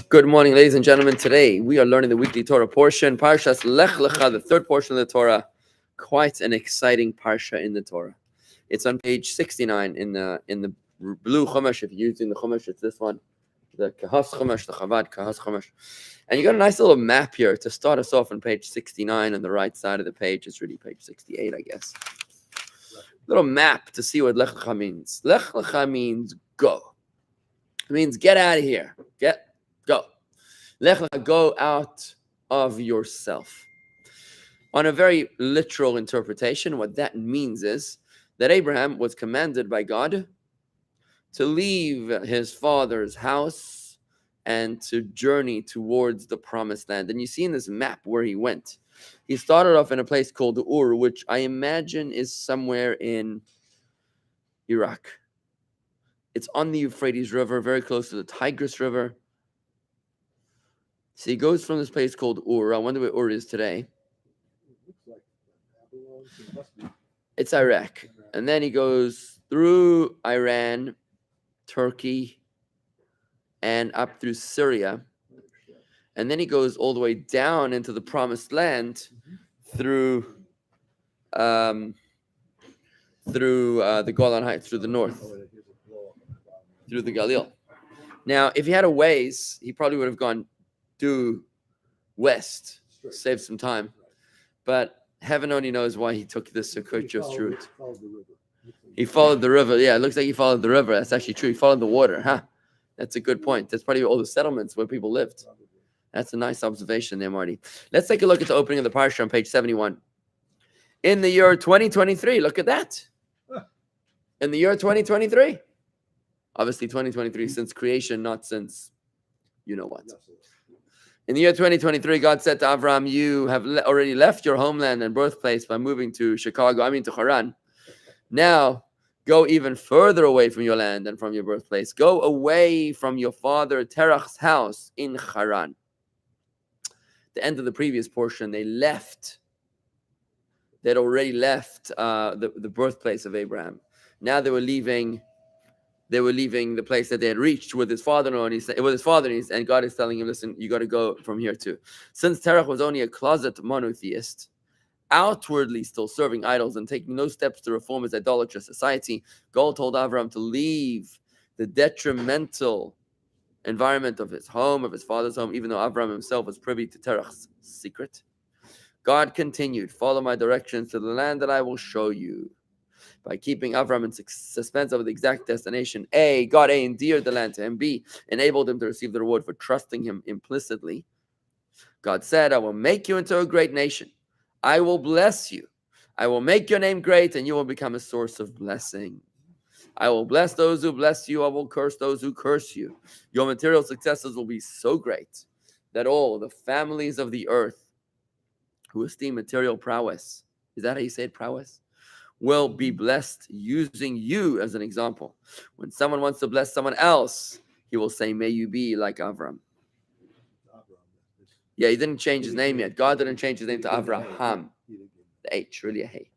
Good morning, ladies and gentlemen. Today we are learning the weekly Torah portion, Parashat Lech, Lecha, the third portion of the Torah. Quite an exciting parsha in the Torah. It's on page 69 in the blue Chumash. If you're using the Chumash, it's this one, the Kahas Chumash, the Chavad Kahas Chumash. And you got a nice little map here to start us off on page 69 on the right side of the page. It's really page 68, I guess. Little map to see what Lech Lecha means. Lech Lecha means go. It means get out of here. Go. Lech Lecha, go out of yourself. On a very literal interpretation, what that means is that Abraham was commanded by God to leave his father's house and to journey towards the promised land. And you see in this map where he went. He started off in a place called Ur, which I imagine is somewhere in Iraq. It's on the Euphrates River, very close to the Tigris River. So he goes from this place called Ur. I wonder where Ur is today. It's Iraq. And then he goes through Iran, Turkey, and up through Syria. And then he goes all the way down into the promised land through the Golan Heights, through the north, through the Galil. Now, if he had a ways, he probably would have gone due west, save some time. But heaven only knows why he took this circuitous route. He followed the river. Yeah, it looks like he followed the river. That's actually true. He followed the water. Huh? That's a good point. That's probably all the settlements where people lived. That's a nice observation there, Marty. Let's take a look at the opening of the parsha on page 71. In the year 2023, look at that. In the year 2023. Obviously 2023 since creation, not since you know what. In the year 2023, God said to Avram, you have already left your homeland and birthplace by moving to to Haran. Now, go even further away from your land and from your birthplace. Go away from your father Terach's house in Haran. The end of the previous portion, they left. They'd already left the birthplace of Abraham. Now they were leaving the place that they had reached with his father-in-law, and God is telling him, listen, you got to go from here too. Since Terach was only a closet monotheist, outwardly still serving idols and taking no steps to reform his idolatrous society, God told Avram to leave the detrimental environment of his home, of his father's home, even though Avram himself was privy to Terach's secret. God continued, follow my directions to the land that I will show you. By keeping Avram in suspense over the exact destination, A, God endeared the land to him. B, enabled him to receive the reward for trusting him implicitly. God said, I will make you into a great nation. I will bless you. I will make your name great, and you will become a source of blessing. I will bless those who bless you. I will curse those who curse you. Your material successes will be so great that all the families of the earth who esteem material prowess, is that how you say it, prowess? Will be blessed using you as an example. When someone wants to bless someone else, he will say, may you be like Avram. Yeah, he didn't change his name yet. God didn't change his name to Avraham. The H, really a hey.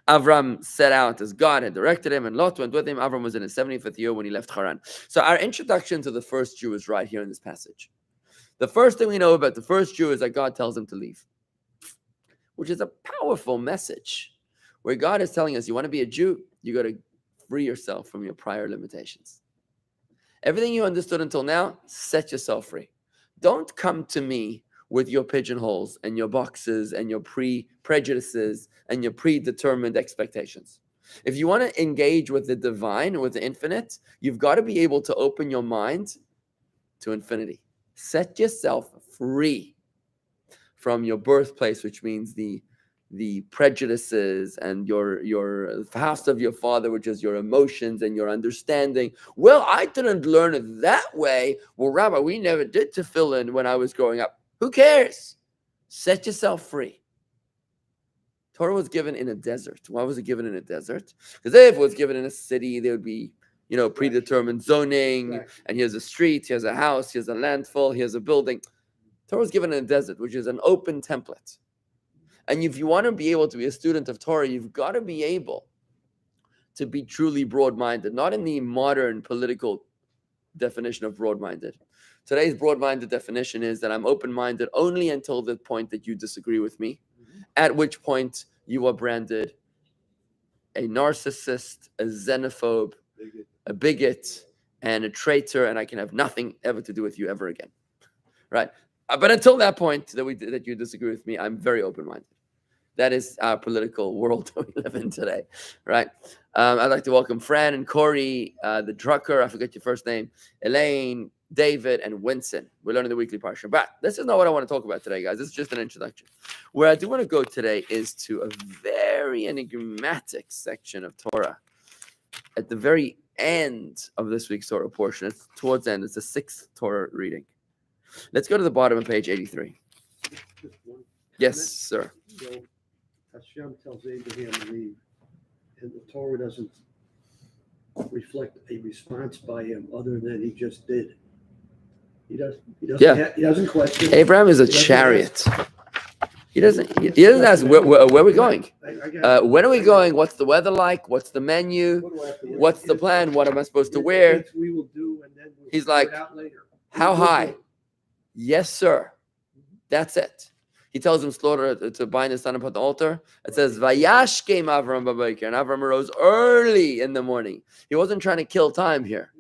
Avram set out as God had directed him, and Lot went with him. Avram was in his 75th year when he left Haran. So our introduction to the first Jew is right here in this passage. The first thing we know about the first Jew is that God tells him to leave, which is a powerful message. Where God is telling us, you want to be a Jew, you got to free yourself from your prior limitations. Everything you understood until now, set yourself free. Don't come to me with your pigeonholes and your boxes and your prejudices and your predetermined expectations. If you want to engage with the divine, with the infinite, you've got to be able to open your mind to infinity. Set yourself free from your birthplace, which means the prejudices and your house of your father, which is your emotions and your understanding. Well, I didn't learn it that way. Well, Rabbi, we never did tefillin when I was growing up. Who cares? Set yourself free. Torah was given in a desert. Why was it given in a desert? Because if it was given in a city, there would be, predetermined zoning, and here's a street, here's a house, here's a landfill, here's a building. Torah was given in a desert, which is an open template. And if you want to be able to be a student of Torah, you've got to be able to be truly broad-minded, not in the modern political definition of broad-minded. Today's broad-minded definition is that I'm open-minded only until the point that you disagree with me, at which point you are branded a narcissist, a xenophobe, a bigot, and a traitor, and I can have nothing ever to do with you ever again. Right? But until that point that you disagree with me, I'm very open-minded. That is our political world that we live in today, right? I'd like to welcome Fran and Corey, the Drucker, I forget your first name, Elaine, David, and Winston. We're learning the weekly Parashat. But this is not what I want to talk about today, guys. This is just an introduction. Where I do want to go today is to a very enigmatic section of Torah. At the very end of this week's Torah portion, it's towards the end, it's the 6th Torah reading. Let's go to the bottom of page 83. Yes, sir. So Hashem tells Abraham to leave, and the Torah doesn't reflect a response by him other than he just did. He doesn't question. Abraham is a chariot. He doesn't ask where are we going? When are we going? What's the weather like? What's the menu? What's the plan? What am I supposed to wear? We will do, and then we'll He's like, how high? Yes, sir. That's it. He tells him slaughter to bind his son and put the altar. It says, Vayash came Avram Babaker, and Avram arose early in the morning. He wasn't trying to kill time here.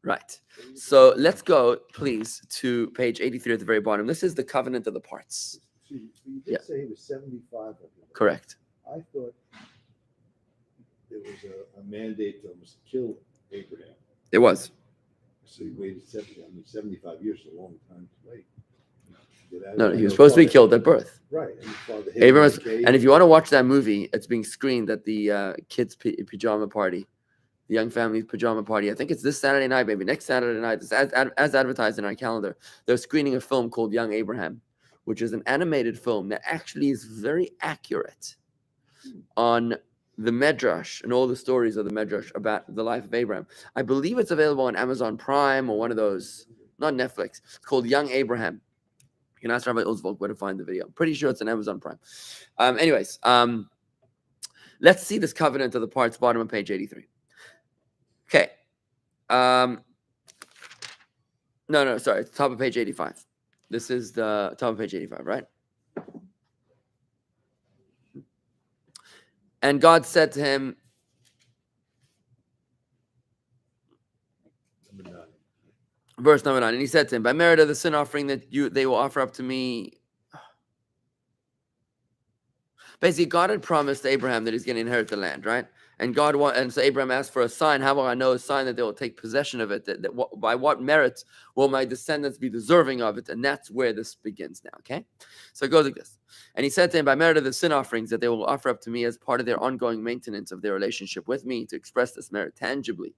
Right. So let's go, please, to page 83 at the very bottom. This is the covenant of the parts. So you did say he was 75. Correct. I thought there was a mandate to almost kill Abraham. It was. So he waited 75 years is a long time to wait. No, he was supposed to be killed at birth. Right. And if you want to watch that movie, it's being screened at the kids' pajama party, the young family's pajama party. I think it's this Saturday night, maybe next Saturday night. It's as advertised in our calendar. They're screening a film called Young Abraham, which is an animated film that actually is very accurate on the Medrash and all the stories of the Medrash about the life of Abraham. I believe it's available on Amazon Prime or one of those, not Netflix. It's called Young Abraham. You can ask Rabbi Oswald where to find the video. I'm pretty sure it's on Amazon Prime. Anyways, let's see this covenant of the parts, bottom of page 83. Okay. No, sorry. It's top of page 85. This is the top of page 85, right? And God said to him, verse number 9, and he said to him, by merit of the sin offering that they will offer up to me. Basically, God had promised Abraham that he's going to inherit the land, right? And so Abraham asked for a sign. How will I know a sign that they will take possession of it? By what merit will my descendants be deserving of it? And that's where this begins now, okay? So it goes like this. And he said to him, by merit of the sin offerings that they will offer up to me as part of their ongoing maintenance of their relationship with me, to express this merit tangibly.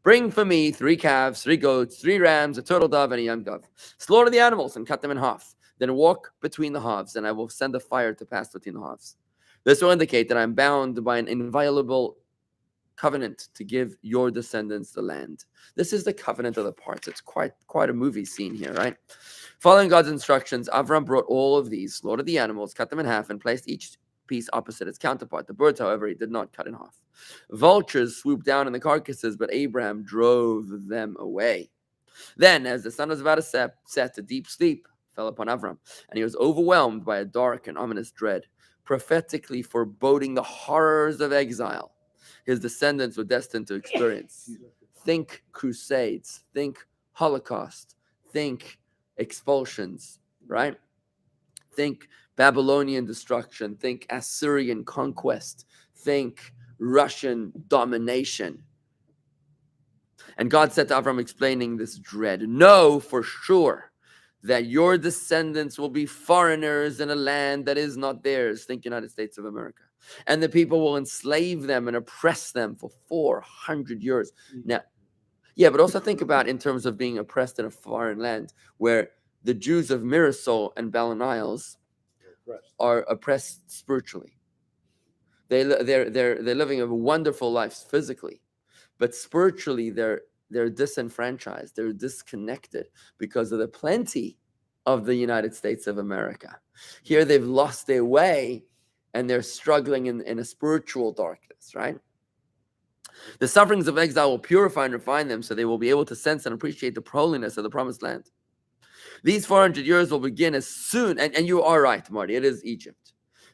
Bring for me 3 calves, 3 goats, 3 rams, a turtle dove, and a young dove. Slaughter the animals and cut them in half. Then walk between the halves, and I will send a fire to pass between the halves. This will indicate that I'm bound by an inviolable covenant to give your descendants the land. This is the covenant of the parts. It's quite a movie scene here, right? Following God's instructions, Avram brought all of these, slaughtered the animals, cut them in half, and placed each piece opposite its counterpart. The birds, however, he did not cut in half. Vultures swooped down on the carcasses, but Abraham drove them away. Then, as the sun was about to set, a deep sleep fell upon Avram, and he was overwhelmed by a dark and ominous dread, prophetically foreboding the horrors of exile his descendants were destined to experience. Think crusades, think Holocaust, think expulsions, right? Think Babylonian destruction, think Assyrian conquest, think Russian domination. And God said to Avram, explaining this dread, know for sure that your descendants will be foreigners in a land that is not theirs. Think United States of America. And the people will enslave them and oppress them for 400 years. Now, yeah, but also think about in terms of being oppressed in a foreign land where the Jews of Mirasol and Belen Isles are oppressed spiritually. They're living a wonderful life physically, but spiritually they're disenfranchised. They're disconnected because of the plenty of the United States of America. Here they've lost their way and they're struggling in a spiritual darkness, right? The sufferings of exile will purify and refine them, so they will be able to sense and appreciate the holiness of the promised land. These 400 years will begin as soon, and you are right, Marty, it is Egypt.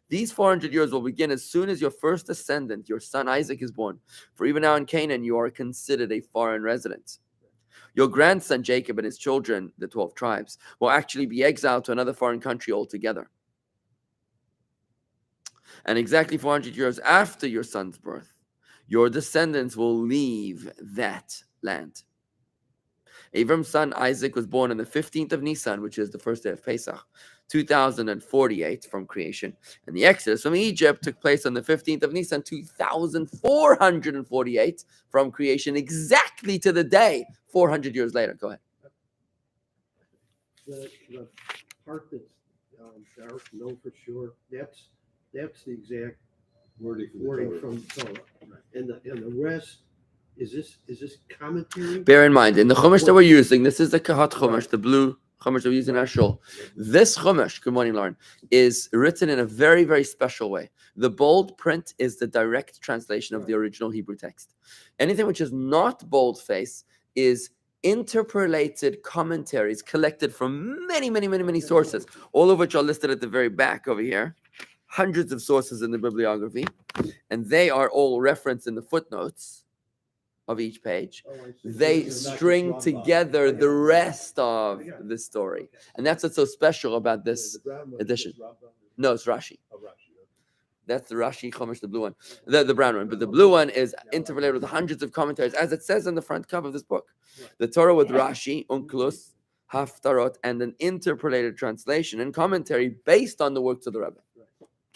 These 400 years will begin as soon as your first descendant, your son Isaac, is born. For even now in Canaan, you are considered a foreign resident. Your grandson Jacob and his children, the 12 tribes, will actually be exiled to another foreign country altogether. And exactly 400 years after your son's birth, your descendants will leave that land. Abram's son Isaac was born on the 15th of Nisan, which is the first day of Pesach, 2048 from creation. And the exodus from Egypt took place on the 15th of Nisan, 2448 from creation, exactly to the day, 400 years later. Go ahead. The part that's dark, no for sure, that's the exact Wording from Torah. And the rest, is this commentary? Bear in mind, in the Chumash that we're using, this is the Kahat Chumash, the blue Chumash that we're using in our shul. This Chumash, good morning, Lauren, is written in a very, very special way. The bold print is the direct translation of the original Hebrew text. Anything which is not boldface is interpolated commentaries collected from many, many, many, many sources, all of which are listed at the very back over here. Hundreds of sources in the bibliography, and they are all referenced in the footnotes of each page. They string together the rest of the story. And that's what's so special about this edition. No, it's Rashi. That's the Rashi Chumash, the blue one, the brown one. But the blue one is interpolated with hundreds of commentaries, as it says on the front cover of this book. The Torah with Rashi, Onkelos, Haftarot, and an interpolated translation and commentary based on the works of the Rebbe.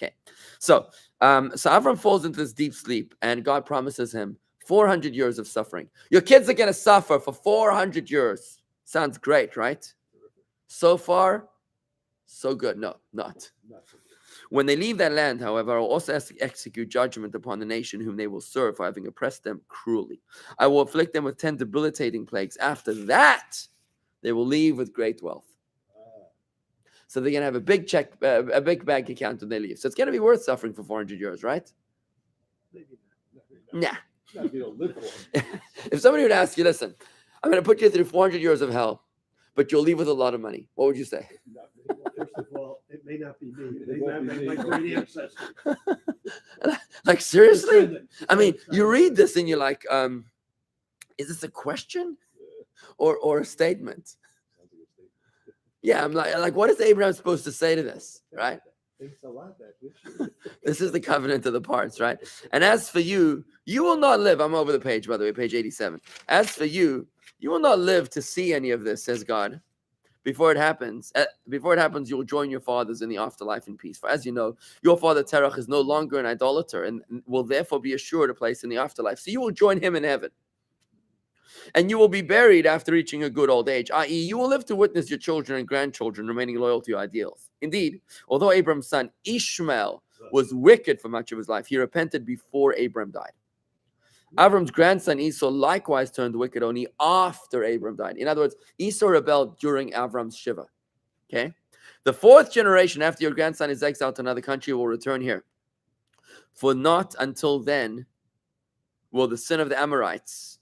Okay, so Avram falls into this deep sleep, and God promises him 400 years of suffering. Your kids are going to suffer for 400 years. Sounds great, right? So far, so good. No, not. When they leave that land, however, I will also execute judgment upon the nation whom they will serve for having oppressed them cruelly. I will afflict them with 10 debilitating plagues. After that, they will leave with great wealth. So they're going to have a big bank account when they leave. So it's going to be worth suffering for 400 years, right? Nah. If you don't live for it. If somebody would ask you, listen, I'm going to put you through 400 years of hell, but you'll leave with a lot of money, what would you say? First of all, it may not be me. It may not be my great ancestors. Like, seriously? I mean, you read this and you're like, is this a question or a statement? Yeah, I'm like, what is Abraham supposed to say to this, right? Thanks a lot, This is the covenant of the parts, right? And as for you, you will not live. I'm over the page, by the way, page 87. As for you, you will not live to see any of this, says God. Before it happens, you will join your fathers in the afterlife in peace. For as you know, your father Terach is no longer an idolater and will therefore be assured a place in the afterlife. So you will join him in heaven. And you will be buried after reaching a good old age, i.e., you will live to witness your children and grandchildren remaining loyal to your ideals. Indeed, although Abram's son Ishmael was wicked for much of his life, he repented before Abram died. Avram's grandson Esau likewise turned wicked only after Abram died. In other words, Esau rebelled during Avram's Shiva. Okay? The fourth generation after your grandson is exiled to another country will return here. For not until then will the sin of the Amorites,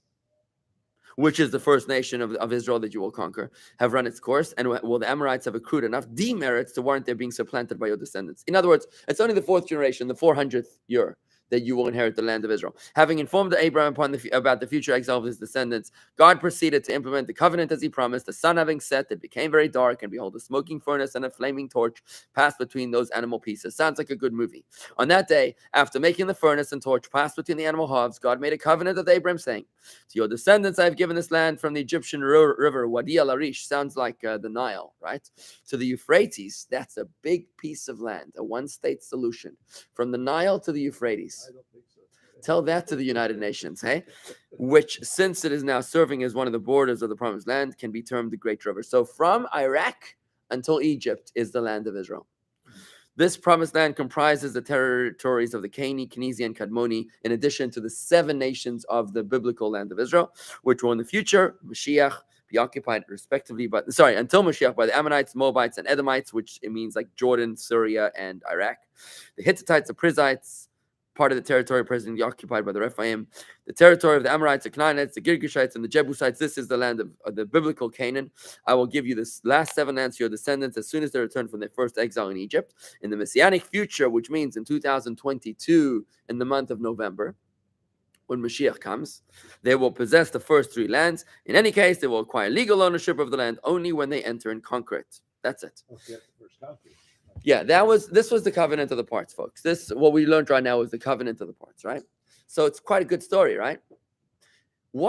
which is the first nation of Israel that you will conquer, have run its course, and will the Amorites have accrued enough demerits to warrant their being supplanted by your descendants. In other words, it's only the fourth generation, the 400th year, that you will inherit the land of Israel. Having informed Abraham about the future exile of his descendants, God proceeded to implement the covenant as he promised. The sun having set, it became very dark, and behold, a smoking furnace and a flaming torch passed between those animal pieces. Sounds like a good movie. On that day, after making the furnace and torch pass between the animal halves, God made a covenant with Abraham, saying, to your descendants I have given this land from the Egyptian river, Wadi al-Arish, sounds like the Nile, right? To the Euphrates, that's a big piece of land, a one-state solution. From the Nile to the Euphrates. I don't think so. Tell that to the United Nations, hey? Which, since it is now serving as one of the borders of the Promised Land, can be termed the Great River. So from Iraq until Egypt is the land of Israel. This Promised Land comprises the territories of the Canaanite, Kenizi, and Kadmoni, in addition to the 7 nations of the biblical land of Israel, which will in the future, Mashiach, be occupied respectively until Mashiach by the Ammonites, Moabites, and Edomites, which it means like Jordan, Syria, and Iraq. The Hittites, the Perizzites, part of the territory presently occupied by the Rephaim, the territory of the Amorites, the Canaanites, the Girgashites, and the Jebusites. This is the land of the biblical Canaan. I will give you this last 7 lands to your descendants as soon as they return from their first exile in Egypt. In the Messianic future, which means in 2022, in the month of November, when Mashiach comes, they will possess the first 3 lands. In any case, they will acquire legal ownership of the land only when they enter and conquer it. That's it. Yeah, this was the covenant of the parts, folks. This, what we learned right now, is the covenant of the parts, right? So it's quite a good story, right? We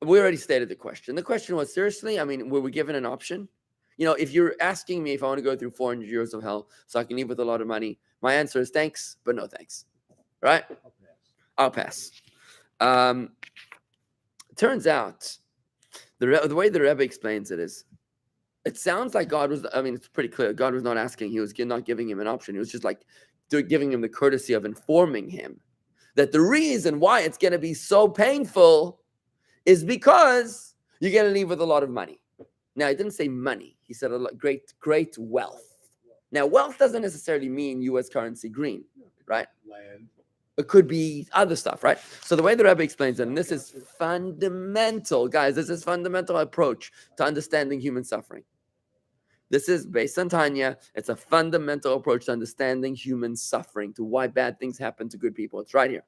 already stated the question. The question was, seriously, I mean, were we given an option? You know, if you're asking me if I want to go through 400 years of hell so I can leave with a lot of money, my answer is thanks, but no thanks, right? I'll pass. Turns out, the way the Rebbe explains it is, it sounds like God was, I mean, it's pretty clear. God was not asking. He was not giving him an option. He was just like giving him the courtesy of informing him that the reason why it's going to be so painful is because you're going to leave with a lot of money. Now, he didn't say money. He said a lot, great wealth. Now, wealth doesn't necessarily mean U.S. currency green, right? Land. It could be other stuff, right? So the way the Rebbe explains it, and this is fundamental, guys, this is fundamental approach to understanding human suffering. This is based on Tanya. It's a fundamental approach to understanding human suffering, to why bad things happen to good people. It's right here.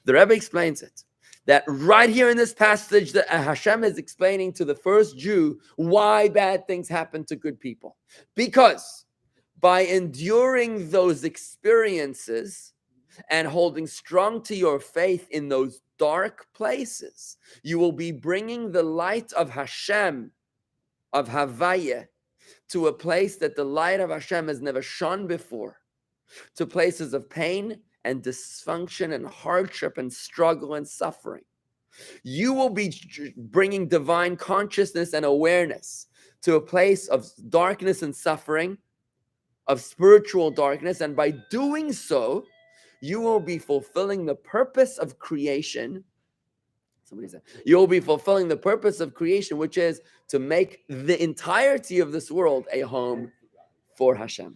The Rebbe explains it, that right here in this passage, that Hashem is explaining to the first Jew why bad things happen to good people. Because by enduring those experiences and holding strong to your faith in those dark places, you will be bringing the light of Hashem, of Havaya, to a place that the light of Hashem has never shone before, to places of pain and dysfunction and hardship and struggle and suffering. You will be bringing divine consciousness and awareness to a place of darkness and suffering, of spiritual darkness, and by doing so, you will be fulfilling the purpose of creation. Somebody said, you will be fulfilling the purpose of creation, which is to make the entirety of this world a home for Hashem.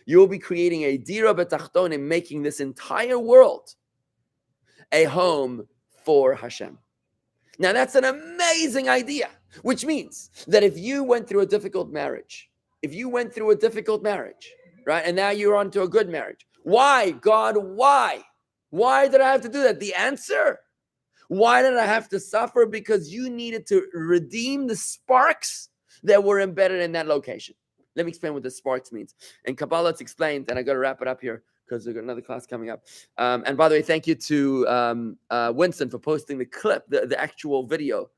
You will be creating a dira b'tachtonim, making this entire world a home for Hashem. Now, that's an amazing idea, which means that if you went through a difficult marriage, right, and now you're on to a good marriage, why, God, why? Why did I have to do that? The answer, why did I have to suffer? Because you needed to redeem the sparks that were embedded in that location. Let me explain what the sparks means. In Kabbalah, it's explained, and I got to wrap it up here because we've got another class coming up. And by the way, thank you to Winston for posting the clip, the actual video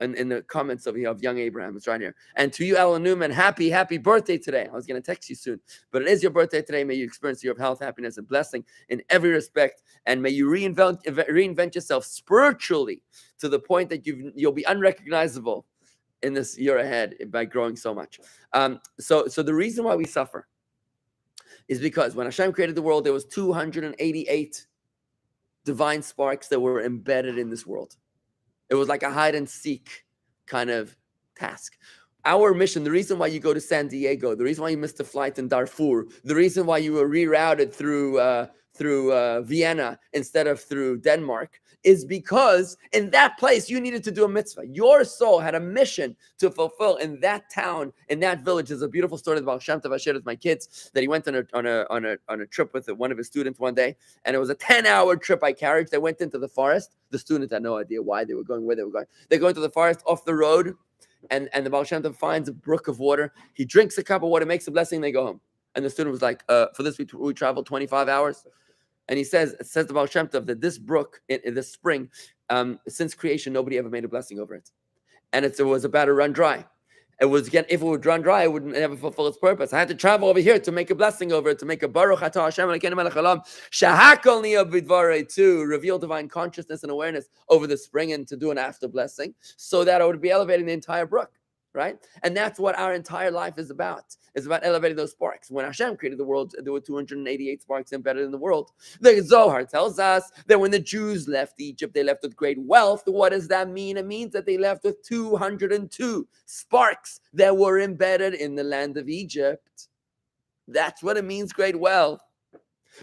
in the comments of young Abraham. It's right here. And to you, Alan Newman, happy birthday today. I was going to text you soon, but it is your birthday today. May you experience your health, happiness, and blessing in every respect. And may you reinvent yourself spiritually to the point that you'll be unrecognizable in this year ahead by growing so much. So the reason why we suffer is because when Hashem created the world, there was 288 divine sparks that were embedded in this world. It was like a hide and seek kind of task. Our mission, the reason why you go to San Diego, the reason why you missed a flight in Darfur, the reason why you were rerouted through Vienna instead of through Denmark, is because in that place you needed to do a mitzvah. Your soul had a mission to fulfill in that town, in that village. There's a beautiful story about Shem Tov I shared with my kids that he went on a trip with one of his students one day, and it was a 10-hour trip by carriage. They went into the forest. The student had no idea why they were going, where they were going. They go into the forest off the road, and the Baal Shem Tov finds a brook of water. He drinks a cup of water, makes a blessing, they go home. And the student was like, for this we traveled 25 hours. And he says the Baal Shem Tov that this brook, in this spring, since creation, nobody ever made a blessing over it. And it was about to run dry. If it would run dry, it would never fulfill its purpose. I had to travel over here to make a blessing over it, to make a Baruch Atah Hashem Elokeinu melech haolam, shehakol niya b'dvarei, to reveal divine consciousness and awareness over the spring and to do an after blessing, so that it would be elevating the entire brook. Right? And that's what our entire life is about. It's about elevating those sparks. When Hashem created the world, there were 288 sparks embedded in the world. The Zohar tells us that when the Jews left Egypt, they left with great wealth. What does that mean? It means that they left with 202 sparks that were embedded in the land of Egypt. That's what it means, great wealth.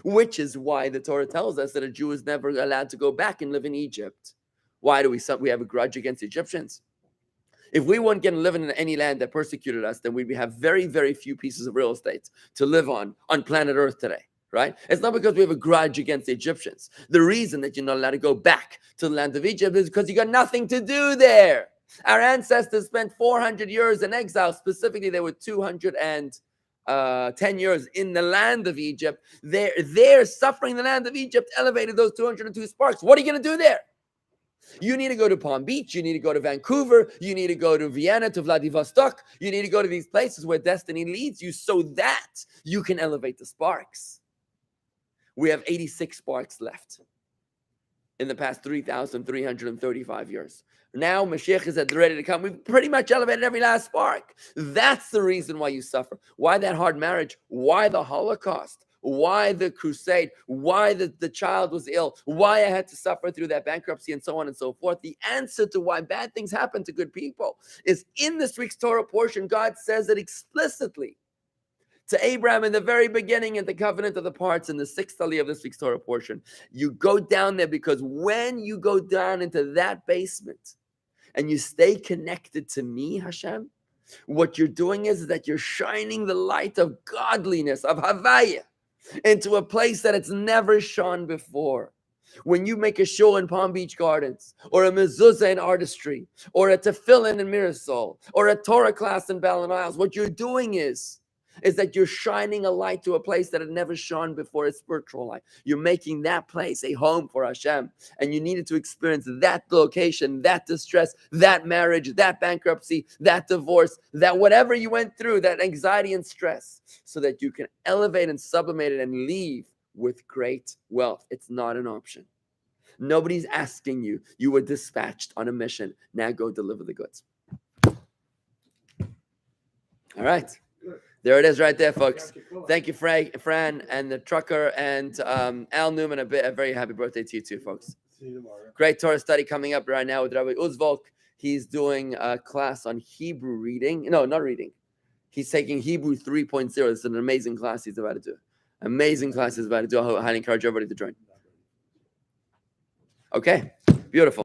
which is why the Torah tells us that a Jew is never allowed to go back and live in Egypt. Why do we have a grudge against the Egyptians? If we weren't going to live in any land that persecuted us, then we'd have very, very few pieces of real estate to live on planet Earth today, right? It's not because we have a grudge against the Egyptians. The reason that you're not allowed to go back to the land of Egypt is because you got nothing to do there. Our ancestors spent 400 years in exile. Specifically, they were 210 years in the land of Egypt. Their suffering in the land of Egypt elevated those 202 sparks. What are you going to do there? You need to go to Palm Beach. You need to go to Vancouver. You need to go to Vienna, to Vladivostok. You need to go to these places where destiny leads you so that you can elevate the sparks. We have 86 sparks left in the past 3,335 years. Now Mashiach is ready to come. We've pretty much elevated every last spark. That's the reason why you suffer. Why that hard marriage? Why the Holocaust? Why the crusade? Why the child was ill? Why I had to suffer through that bankruptcy and so on and so forth? The answer to why bad things happen to good people is in this week's Torah portion. God says it explicitly to Abraham in the very beginning in the covenant of the parts in the 6th aliyah of this week's Torah portion. You go down there because when you go down into that basement and you stay connected to me, Hashem, what you're doing is that you're shining the light of godliness, of Havaya, into a place that it's never shone before. When you make a show in Palm Beach Gardens, or a mezuzah in Artistry, or a tefillin in Mirasol, or a Torah class in Ballin Isles, what you're doing is that you're shining a light to a place that had never shone before, a spiritual light. You're making that place a home for Hashem, and you needed to experience that location, that distress, that marriage, that bankruptcy, that divorce, that whatever you went through, that anxiety and stress, so that you can elevate and sublimate it and leave with great wealth. It's not an option. Nobody's asking you. You were dispatched on a mission. Now go deliver the goods. All right. There it is right there, folks. Thank you, Fran, and the trucker, and Al Newman. A very happy birthday to you too, folks. See you tomorrow. Great Torah study coming up right now with Rabbi Uzvolk. He's doing a class on Hebrew reading. No, not reading. He's taking Hebrew 3.0. It's an amazing class he's about to do. Amazing class he's about to do. I highly encourage everybody to join. Okay, beautiful.